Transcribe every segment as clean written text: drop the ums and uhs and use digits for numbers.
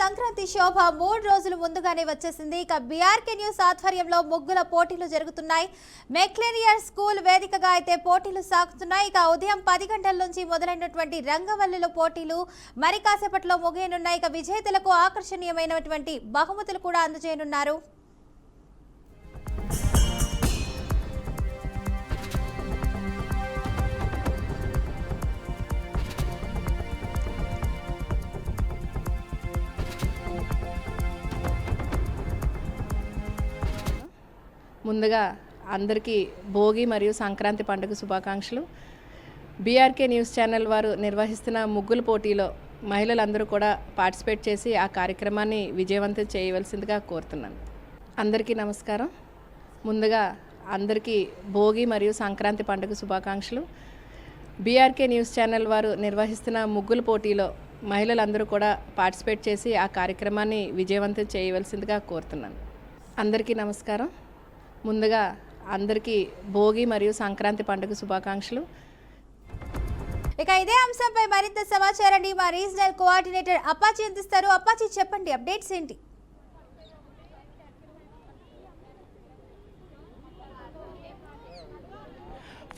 సంక్రాంతి శోభ 3 రోజులు ముందుగానే వచ్చేసింది. ఇక బీఆర్కే న్యూస్ ఆధ్వర్యంలో ముగ్గుల పోటీలు జరుగుతున్నాయి. మెక్లేనియర్ స్కూల్ వేదికగా అయితే పోటీలు సాగుతున్నాయి. ఇక ఉదయం 10 గంటల నుంచి మొదలైనటువంటి రంగవల్లిలో పోటీలు మరి కాసేపట్లో ముగియనున్నాయి. ఇక విజేతలకు ఆకర్షణీయమైనటువంటి బహుమతులు కూడా అందజేయనున్నారు. ముందుగా అందరికీ భోగి మరియు సంక్రాంతి పండుగ శుభాకాంక్షలు. బీఆర్కే న్యూస్ ఛానల్ వారు నిర్వహిస్తున్న ముగ్గుల పోటీలో మహిళలందరూ కూడా పార్టిసిపేట్ చేసి ఆ కార్యక్రమాన్ని విజయవంతం చేయవలసిందిగా కోరుతున్నాను. అందరికీ నమస్కారం. ముందుగా అందరికీ భోగి మరియు సంక్రాంతి పండుగ శుభాకాంక్షలు. బీఆర్కే న్యూస్ ఛానల్ వారు నిర్వహిస్తున్న ముగ్గుల పోటీలో మహిళలందరూ కూడా పార్టిసిపేట్ చేసి ఆ కార్యక్రమాన్ని విజయవంతం చేయవలసిందిగా కోరుతున్నాను. అందరికీ నమస్కారం. ముందుగా అందరికీ భోగి మరియు సంక్రాంతి పండుగ శుభాకాంక్షలు. ఇక ఇదే అంశంపై మరింత సమాచారాన్ని మా రీజనల్ కోఆర్డినేటర్ అప్పాజీ అందిస్తారు. అప్పాజీ, చెప్పండి, అప్డేట్స్ ఏంటి?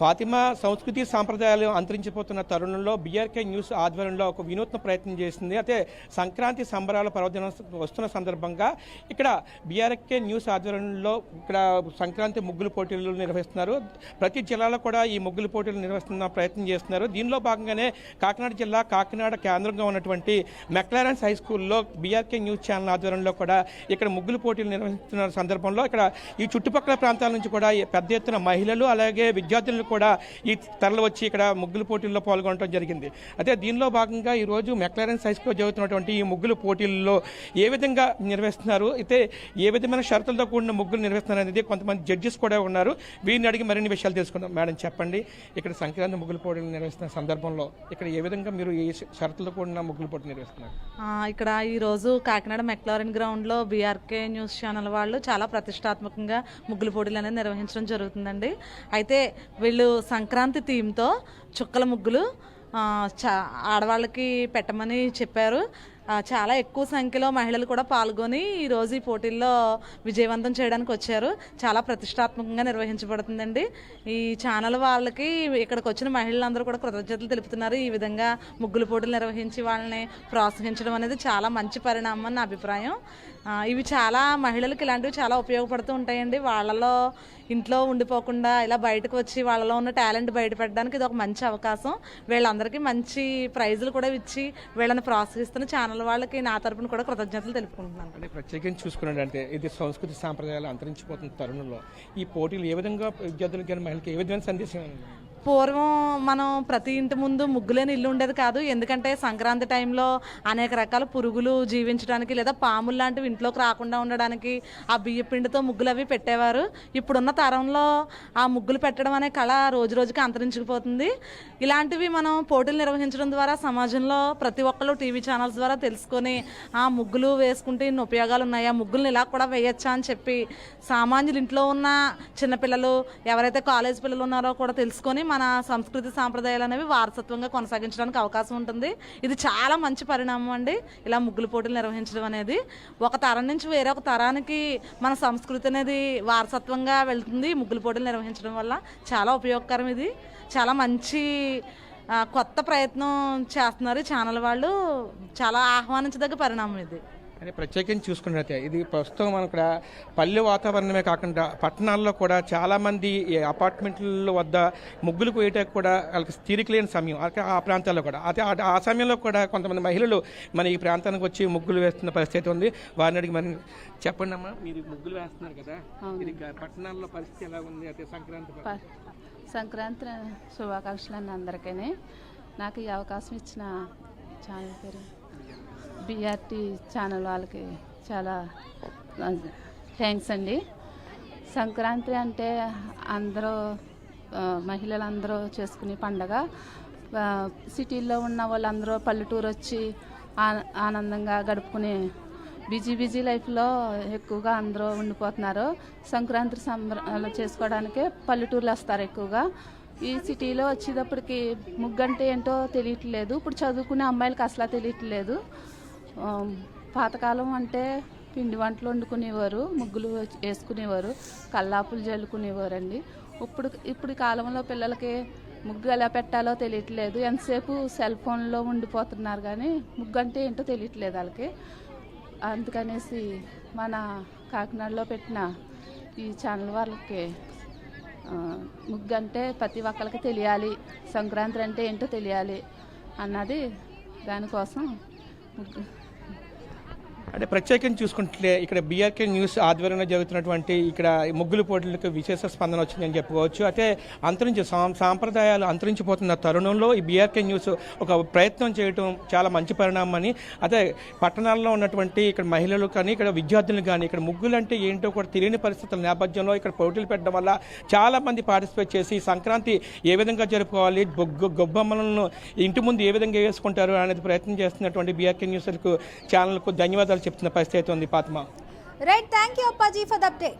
ఫాతిమా సంస్కృతి సాంప్రదాయాలు అంతరించిపోతున్న తరుణంలో బీఆర్కే న్యూస్ ఆధ్వర్యంలో ఒక వినూత్న ప్రయత్నం చేసింది. అయితే సంక్రాంతి సంబరాల పర్వదినం వస్తున్న సందర్భంగా ఇక్కడ బీఆర్కే న్యూస్ ఆధ్వర్యంలో ఇక్కడ సంక్రాంతి ముగ్గులు పోటీలు నిర్వహిస్తున్నారు. ప్రతి జిల్లాలో కూడా ఈ ముగ్గులు పోటీలు నిర్వహిస్తున్న ప్రయత్నం చేస్తున్నారు. దీనిలో భాగంగానే కాకినాడ జిల్లా కాకినాడ కేంద్రంగా ఉన్నటువంటి మెక్లారెన్స్ హై స్కూల్లో బీఆర్కే న్యూస్ ఛానల్ ఆధ్వర్యంలో కూడా ఇక్కడ ముగ్గులు పోటీలు నిర్వహిస్తున్న సందర్భంలో ఇక్కడ ఈ చుట్టుపక్కల ప్రాంతాల నుంచి కూడా పెద్ద ఎత్తున మహిళలు అలాగే విద్యార్థులు కూడా ఈ తరలి వచ్చి ఇక్కడ ముగ్గులు పోటీల్లో పాల్గొనడం జరిగింది. అయితే దీనిలో భాగంగా ఈరోజు మెక్లారెన్స్ హై స్కూల్లో జరుగుతున్నటువంటి ఈ ముగ్గులు పోటీల్లో ఏ విధంగా నిర్వహిస్తున్నారు, అయితే ఏ విధమైన షరతులతో కూడిన ముగ్గులు నిర్వహిస్తున్నారు అనేది కొంతమంది జడ్జెస్ కూడా ఉన్నారు. వీరిని అడిగి మరిన్ని విషయాలు తెలుసుకుందాం. మేడం, చెప్పండి, ఇక్కడ సంక్రాంతి ముగ్గులు పోటీలు నిర్వహిస్తున్న సందర్భంలో ఇక్కడ ఏ విధంగా మీరు ఈ షరతులతో కూడిన ముగ్గులు పోటీ నిర్వహిస్తున్నారు? ఇక్కడ ఈరోజు కాకినాడ మెక్లారెన్ గ్రౌండ్లో బీఆర్కే న్యూస్ ఛానల్ వాళ్ళు చాలా ప్రతిష్టాత్మకంగా ముగ్గులు పోటీలు అనేది నిర్వహించడం జరుగుతుందండి. అయితే వీళ్ళు సంక్రాంతి థీమ్తో చుక్కల ముగ్గులు ఆడవాళ్ళకి పెట్టమని చెప్పారు. చాలా ఎక్కువ సంఖ్యలో మహిళలు కూడా పాల్గొని ఈరోజు ఈ పోటీల్లో విజయవంతం చేయడానికి వచ్చారు. చాలా ప్రతిష్టాత్మకంగా నిర్వహించబడుతుందండి. ఈ ఛానల్ వాళ్ళకి ఇక్కడికి వచ్చిన మహిళలందరూ కూడా కృతజ్ఞతలు తెలుపుతున్నారు. ఈ విధంగా ముగ్గులు పోటీలు నిర్వహించి వాళ్ళని ప్రోత్సహించడం అనేది చాలా మంచి పరిణామం అని నా అభిప్రాయం. ఇవి చాలా మహిళలకు ఇలాంటివి చాలా ఉపయోగపడుతూ ఉంటాయండి. వాళ్ళలో ఇంట్లో ఉండిపోకుండా ఇలా బయటకు వచ్చి వాళ్ళలో ఉన్న టాలెంట్ బయటపెట్టడానికి ఇది ఒక మంచి అవకాశం. వీళ్ళందరికీ మంచి ప్రైజులు కూడా ఇచ్చి వీళ్ళని ప్రోత్సహిస్తున్న ఛానల్ వాళ్ళకి నా తరపున కూడా కృతజ్ఞతలు తెలుపుకుంటున్నాను. అంటే ప్రత్యేకించి చూసుకున్నాడు అంటే ఇది సంస్కృతి సాంప్రదాయాలు అంతరించిపోతున్న తరుణంలో ఈ పోటీలు ఏ విధంగా విద్యార్థులకి కానీ మహిళకి ఏ విధమైన సందేశం? పూర్వం మనం ప్రతి ఇంటి ముందు ముగ్గులేని ఇల్లు ఉండేది కాదు. ఎందుకంటే సంక్రాంతి టైంలో అనేక రకాల పురుగులు జీవించడానికి లేదా పాములు లాంటివి ఇంట్లోకి రాకుండా ఉండడానికి ఆ బియ్య పిండితో ముగ్గులు అవి పెట్టేవారు. ఇప్పుడున్న తరంలో ఆ ముగ్గులు పెట్టడం అనే కళ రోజు రోజుకి అంతరించుకుపోతుంది. ఇలాంటివి మనం పోటీలు నిర్వహించడం ద్వారా సమాజంలో ప్రతి ఒక్కరు టీవీ ఛానల్స్ ద్వారా తెలుసుకొని ఆ ముగ్గులు వేసుకుంటే ఇన్ని ఉపయోగాలు ఉన్నాయి, ఆ ముగ్గులను ఇలా కూడా వేయచ్చా అని చెప్పి సామాన్యులు ఇంట్లో ఉన్న చిన్నపిల్లలు ఎవరైతే కాలేజ్ పిల్లలు ఉన్నారో కూడా తెలుసుకొని మన సంస్కృతి సాంప్రదాయాలు అనేవి వారసత్వంగా కొనసాగించడానికి అవకాశం ఉంటుంది. ఇది చాలా మంచి పరిణామం అండి. ఇలా ముగ్గుల పోటీలు నిర్వహించడం అనేది ఒక తరం నుంచి వేరే ఒక తరానికి మన సంస్కృతి అనేది వారసత్వంగా వెళ్తుంది. ముగ్గుల పోటీలు నిర్వహించడం వల్ల చాలా ఉపయోగకరం. ఇది చాలా మంచి కొత్త ప్రయత్నం చేస్తున్నారు ఛానల్ వాళ్ళు. చాలా ఆహ్వానించదగ్గ పరిణామం ఇది. అని ప్రత్యేకించి చూసుకున్నట్లయితే ఇది ప్రస్తుతం మనం ఇక్కడ పల్లె వాతావరణమే కాకుండా పట్టణాల్లో కూడా చాలామంది అపార్ట్మెంట్ల వద్ద ముగ్గులు పోయేటకు కూడా వాళ్ళకి తీరిక లేని సమయం ఆ ప్రాంతాల్లో కూడా అదే ఆ సమయంలో కూడా కొంతమంది మహిళలు మన ఈ ప్రాంతానికి వచ్చి ముగ్గులు వేస్తున్న పరిస్థితి ఉంది. వారిని అడిగి మరి చెప్పండి అమ్మా, మీరు ముగ్గులు వేస్తున్నారు కదా, ఇది పట్టణాల్లో పరిస్థితి ఎలా ఉంది? అయితే సంక్రాంతి శుభాకాంక్షలు అన్న అందరికీ. నాకు ఈ అవకాశం ఇచ్చిన ఛానల్ పేరు బీఆర్టీ ఛానల్ వాళ్ళకి చాలా థ్యాంక్స్ అండి. సంక్రాంతి అంటే అందరూ మహిళలందరూ చేసుకునే పండగ. సిటీల్లో ఉన్న వాళ్ళందరూ పల్లెటూరు వచ్చి ఆనందంగా గడుపుకునే బిజీ లైఫ్లో ఎక్కువగా అందరూ ఉండిపోతున్నారు. సంక్రాంతి సంబరాలు చేసుకోవడానికే పల్లెటూరులో వస్తారు ఎక్కువగా. ఈ సిటీలో వచ్చేటప్పటికి ముగ్గు అంటే ఏంటో తెలియట్లేదు. ఇప్పుడు చదువుకునే అమ్మాయిలకి అసలు తెలియట్లేదు. పాతకాలం అంటే పిండి వంటలు వండుకునేవారు, ముగ్గులు వేసుకునేవారు, కల్లాపులు జల్లుకునేవారండి. ఇప్పుడు కాలంలో పిల్లలకి ముగ్గు ఎలా పెట్టాలో తెలియట్లేదు. ఎంతసేపు సెల్ ఫోన్లో ఉండిపోతున్నారు కానీ ముగ్గు అంటే ఏంటో తెలియట్లేదు వాళ్ళకి. అందుకనేసి మన కాకినాడలో పెట్టిన ఈ ఛానల్ వాళ్ళకి ముగ్గు అంటే ప్రతి ఒక్కరికి తెలియాలి, సంక్రాంతి అంటే ఏంటో తెలియాలి అన్నది దానికోసం ముగ్గు. అంటే ప్రత్యేకంగా చూసుకుంటే ఇక్కడ బీఆర్కే న్యూస్ ఆధ్వర్యంలో జరుగుతున్నటువంటి ఇక్కడ ముగ్గులు పోటీలకు విశేష స్పందన వచ్చిందని చెప్పుకోవచ్చు. అయితే సాంప్రదాయాలు అంతరించిపోతున్న తరుణంలో ఈ బీఆర్కే న్యూస్ ఒక ప్రయత్నం చేయడం చాలా మంచి పరిణామం అని, అదే పట్టణాల్లో ఉన్నటువంటి ఇక్కడ మహిళలు కానీ ఇక్కడ విద్యార్థులు కానీ ఇక్కడ ముగ్గులు అంటే ఏంటో కూడా తెలియని పరిస్థితుల నేపథ్యంలో ఇక్కడ పోటీలు పెట్టడం వల్ల చాలా మంది పార్టిసిపేట్ చేసి సంక్రాంతి ఏ విధంగా జరుపుకోవాలి, గొబ్బమ్మలను ఇంటి ముందు ఏ విధంగా వేసుకుంటారు అనేది ప్రయత్నం చేస్తున్నటువంటి బీఆర్కే న్యూస్కు ఛానల్కు ధన్యవాదాలు చెప్తున్న పరిస్థితి ఉంది. పాత్మ. Right, thank you Appaji for the update.